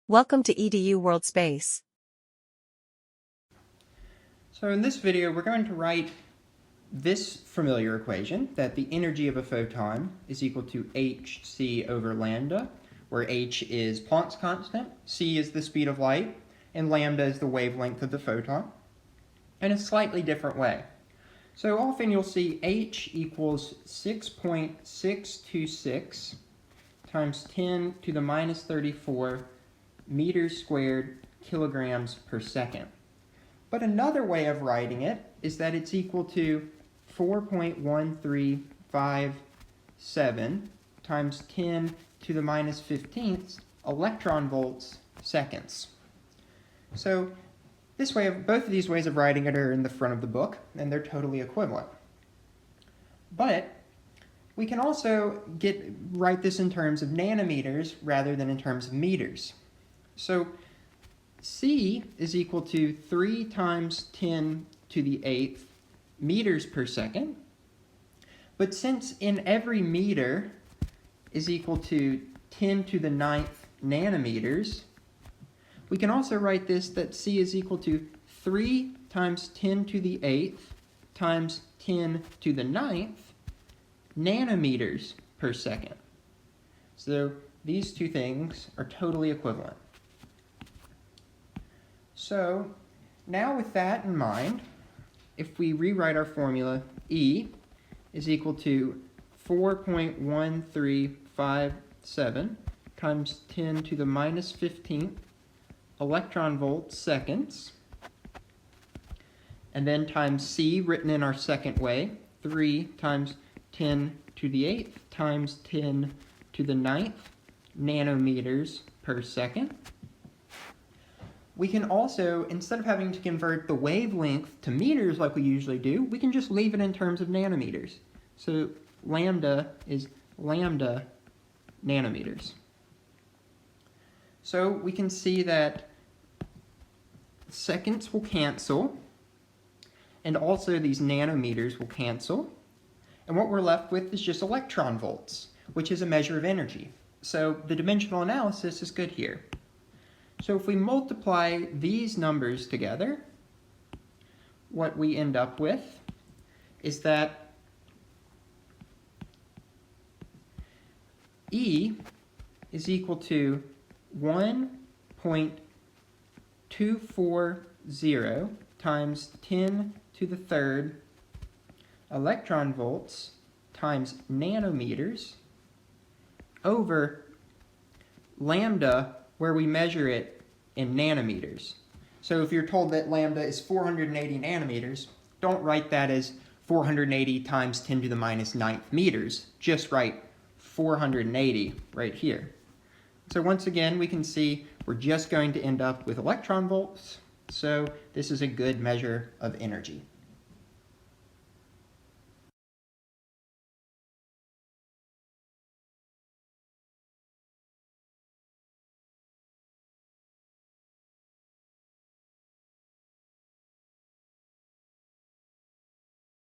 Welcome to EDU World Space. So in this video, we're going to write this familiar equation, that the energy of a photon is equal to hc over lambda, where h is Planck's constant, c is the speed of light, and lambda is the wavelength of the photon, in a slightly different way. So often you'll see h equals 6.626 times 10 to the minus 34 meters squared kilograms per second. But another way of writing it is that it's equal to 4.1357 times 10 to the minus 15th electron volts seconds. So this way, both of these ways of writing it are in the front of the book, and they're totally equivalent. But we can also write this in terms of nanometers rather than in terms of meters. So C is equal to 3 times 10 to the 8th meters per second. But since in every meter is equal to 10 to the 9th nanometers, we can also write this that C is equal to 3 times 10 to the 8th times 10 to the 9th nanometers per second. So these two things are totally equivalent. So now with that in mind, if we rewrite our formula, E is equal to 4.1357 times 10 to the minus 15th electron volts seconds, and then times C written in our second way, 3 times 10 to the 8th times 10 to the 9th nanometers per second. We can also, instead of having to convert the wavelength to meters like we usually do, we can just leave it in terms of nanometers. So lambda is lambda nanometers. So we can see that seconds will cancel, and also these nanometers will cancel. And what we're left with is just electron volts, which is a measure of energy. So the dimensional analysis is good here. So if we multiply these numbers together, what we end up with is that E is equal to 1.240 times 10 to the third electron volts times nanometers over lambda, where we measure it in nanometers. So if you're told that lambda is 480 nanometers, don't write that as 480 times 10 to the minus 9th meters. Just write 480 right here. So once again, we can see we're just going to end up with electron volts. So this is a good measure of energy.